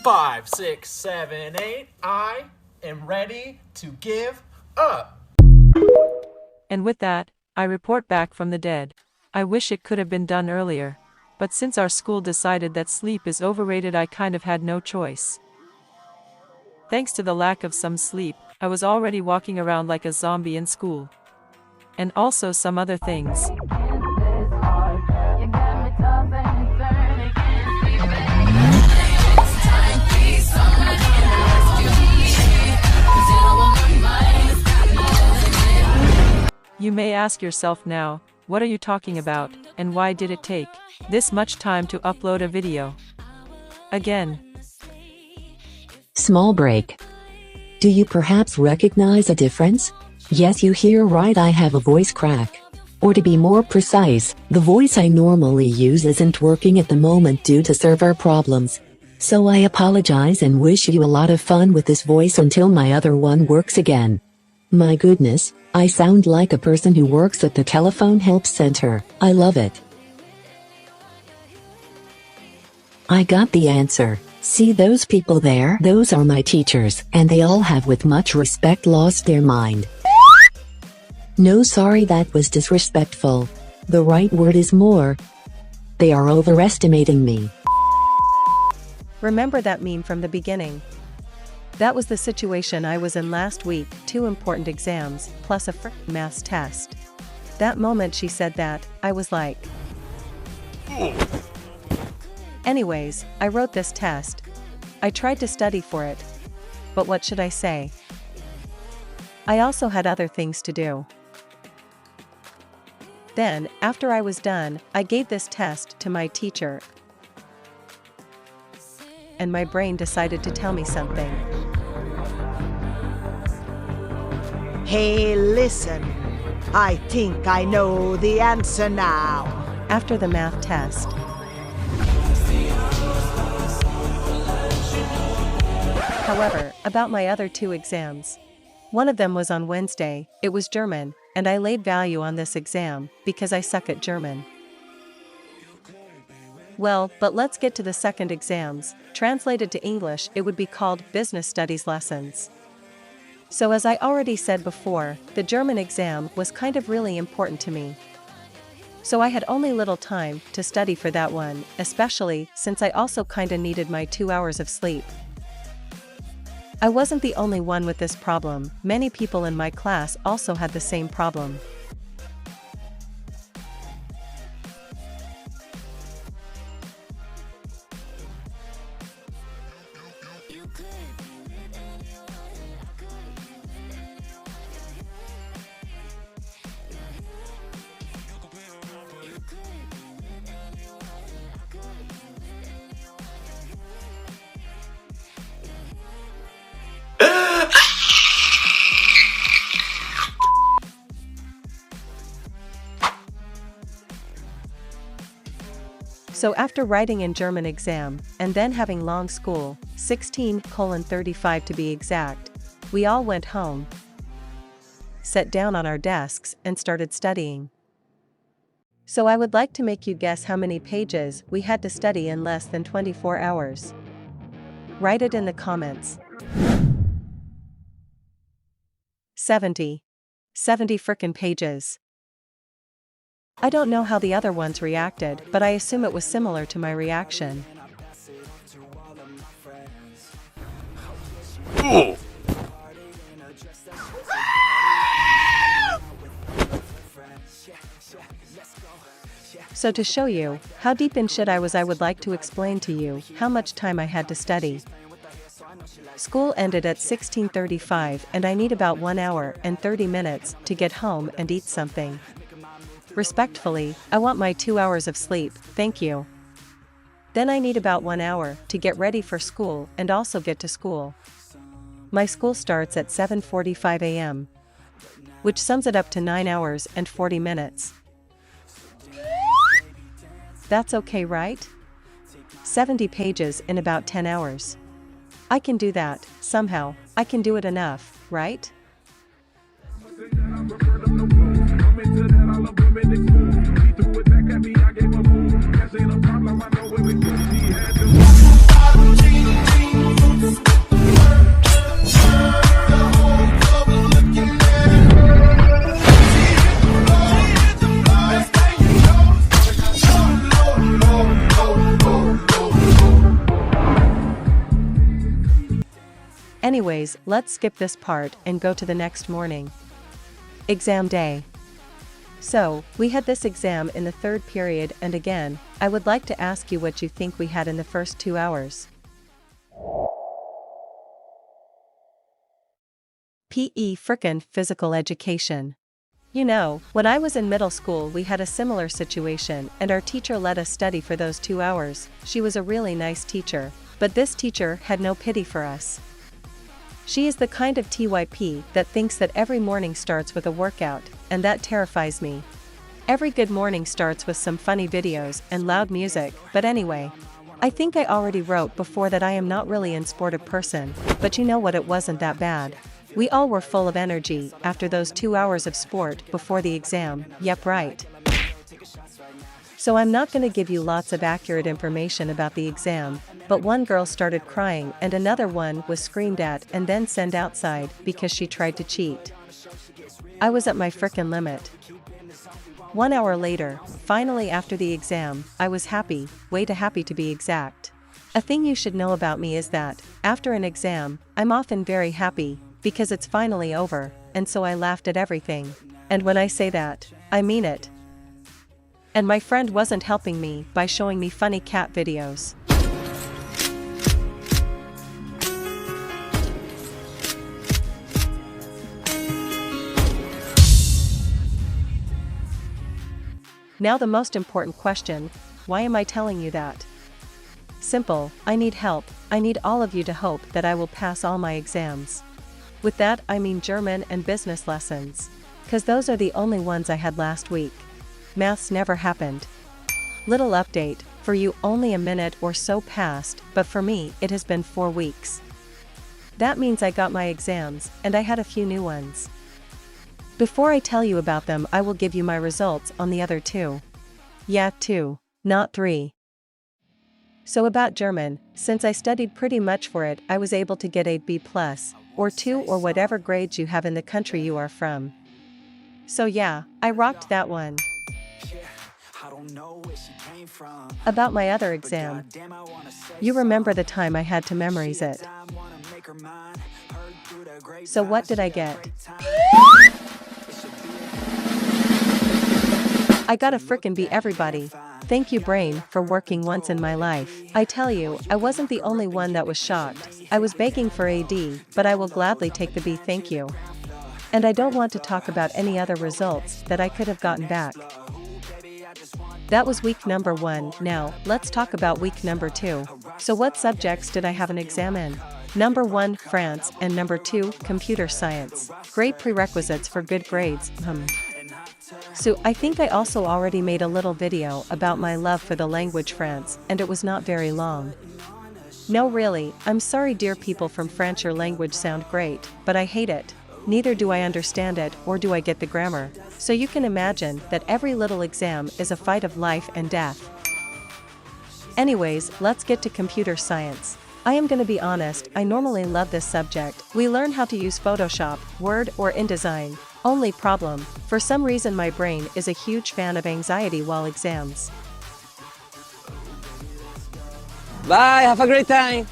5, 6, 7, 8. I am ready to give up. And with that, I report back from the dead. I wish it could have been done earlier. But since our school decided that sleep is overrated, I kind of had no choice. Thanks to the lack of some sleep, I was already walking around like a zombie in school. And also some other things. You may ask yourself now, what are you talking about, and why did it take this much time to upload a video? Again. Small break. Do you perhaps recognize a difference? Yes, you hear right, I have a voice crack. Or to be more precise, the voice I normally use isn't working at the moment due to server problems. So I apologize and wish you a lot of fun with this voice until my other one works again. My goodness, I sound like a person who works at the telephone help center. I love it. I got the answer. See those people there? Those are my teachers, and they all have with much respect lost their mind. No, sorry, that was disrespectful. The right word is more. They are overestimating me. Remember that meme from the beginning? That was the situation I was in last week, 2 important exams, plus a frickin' maths test. That moment she said that, I was like... Anyways, I wrote this test. I tried to study for it. But what should I say? I also had other things to do. Then, after I was done, I gave this test to my teacher. And my brain decided to tell me something. Hey, listen. I think I know the answer now. After the math test. However, about my other 2 exams. One of them was on Wednesday, it was German, and I laid value on this exam, because I suck at German. Well, but let's get to the second exams. Translated to English, it would be called Business Studies Lessons. So as I already said before, the German exam was kind of really important to me. So I had only little time to study for that one, especially since I also kinda needed my 2 hours of sleep. I wasn't the only one with this problem, many people in my class also had the same problem. So after writing in German exam, and then having long school, 16:35 to be exact, we all went home, sat down on our desks, and started studying. So I would like to make you guess how many pages we had to study in less than 24 hours. Write it in the comments. 70 frickin' pages. I don't know how the other ones reacted, but I assume it was similar to my reaction. So to show you how deep in shit I was, I would like to explain to you how much time I had to study. School ended at 16:35 and I need about 1 hour and 30 minutes to get home and eat something. Respectfully, I want my 2 hours of sleep, thank you. Then I need about 1 hour to get ready for school and also get to school. My school starts at 7:45 a.m., which sums it up to 9 hours and 40 minutes. That's okay, right? 70 pages in about 10 hours. I can do that, somehow, I can do it enough, right? I gave a boom. Cash ain't a problem, I know what we do. She had to Anyways, let's skip this part and go to the next morning. Exam day. So, we had this exam in the third period, and again, I would like to ask you what you think we had in the first 2 hours. PE frickin' physical education. You know, when I was in middle school we had a similar situation and our teacher let us study for those 2 hours. She was a really nice teacher, but this teacher had no pity for us. She is the kind of TYP that thinks that every morning starts with a workout, and that terrifies me. Every good morning starts with some funny videos and loud music, but anyway. I think I already wrote before that I am not really an sportive person, but you know what, it wasn't that bad. We all were full of energy after those 2 hours of sport before the exam. Yep, right. So I'm not gonna give you lots of accurate information about the exam, but one girl started crying and another one was screamed at and then sent outside because she tried to cheat. I was at my frickin' limit. 1 hour later, finally after the exam, I was happy, way too happy to be exact. A thing you should know about me is that, after an exam, I'm often very happy, because it's finally over, and so I laughed at everything. And when I say that, I mean it. And my friend wasn't helping me by showing me funny cat videos. Now the most important question, why am I telling you that? Simple, I need help. I need all of you to hope that I will pass all my exams. With that I mean German and business lessons. 'Cause those are the only ones I had last week. Maths never happened. Little update, for you only a minute or so passed, but for me it has been 4 weeks. That means I got my exams, and I had a few new ones. Before I tell you about them I will give you my results on the other 2. Yeah, 2, not 3. So about German, since I studied pretty much for it I was able to get a B+, or 2 or whatever grades you have in the country you are from. So yeah, I rocked that one. About my other exam. You remember the time I had to memorize it. So what did I get? I got a frickin' B, everybody. Thank you brain for working once in my life. I tell you, I wasn't the only one that was shocked. I was begging for a D, but I will gladly take the B, thank you. And I don't want to talk about any other results that I could have gotten back. That was week number 1, now, let's talk about week number 2. So what subjects did I have an exam in? Number 1, France, and number 2, computer science. Great prerequisites for good grades, So I think I also already made a little video about my love for the language France, and it was not very long. No really, I'm sorry dear people from France, your language sound great, but I hate it. Neither do I understand it or do I get the grammar. So you can imagine that every little exam is a fight of life and death. Anyways, let's get to computer science. I am gonna be honest, I normally love this subject. We learn how to use Photoshop, Word, or InDesign. Only problem, for some reason my brain is a huge fan of anxiety while exams. Bye, have a great time!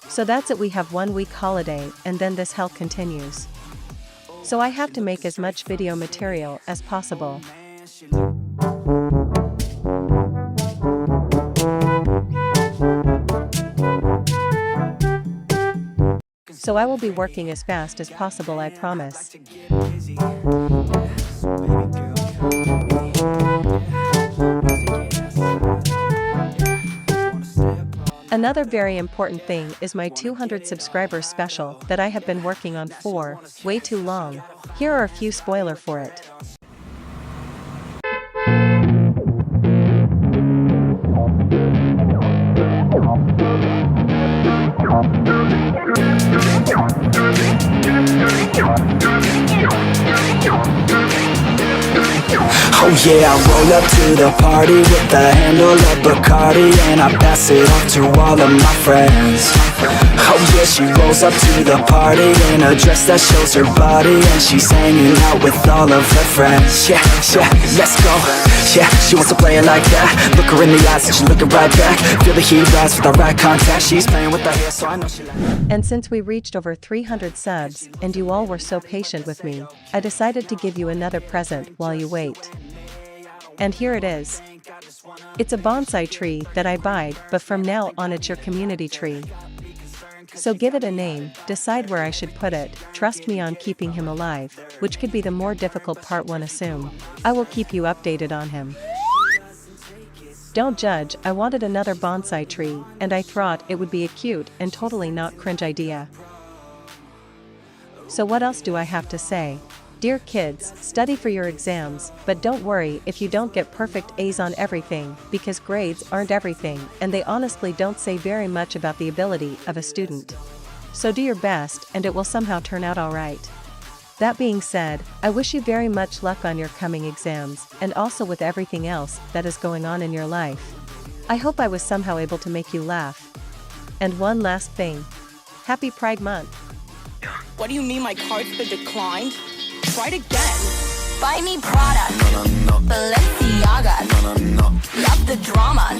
So that's it, we have 1 week holiday and then this hell continues. So I have to make as much video material as possible. So I will be working as fast as possible, I promise. Another very important thing is my 200 subscribers special that I have been working on for way too long. Here are a few spoilers for it. Oh yeah, I roll up to the party with a handle of Bacardi, and I pass it off to all of my friends. Oh yeah, she rolls up to the party in a dress that shows her body, and she's hanging out with all of her friends. Yeah, yeah, let's go. Yeah, she wants to play it like that. Look her in the eyes and she's looking right back. Feel the heat rise with our eye contact. She's playing with her hair, so I know she likes. And since we reached over 300 subs, and you all were so patient with me, I decided to give you another present while you wait. And here it is. It's a bonsai tree that I buyed, but from now on it's your community tree. So give it a name, decide where I should put it, trust me on keeping him alive, which could be the more difficult part, one assume. I will keep you updated on him. Don't judge, I wanted another bonsai tree, and I thought it would be a cute and totally not cringe idea. So what else do I have to say? Dear kids, study for your exams, but don't worry if you don't get perfect A's on everything, because grades aren't everything, and they honestly don't say very much about the ability of a student. So do your best, and it will somehow turn out alright. That being said, I wish you very much luck on your coming exams, and also with everything else that is going on in your life. I hope I was somehow able to make you laugh. And one last thing. Happy Pride Month! What do you mean my cards been declined? Try it again. Buy me Prada, Balenciaga, love the drama.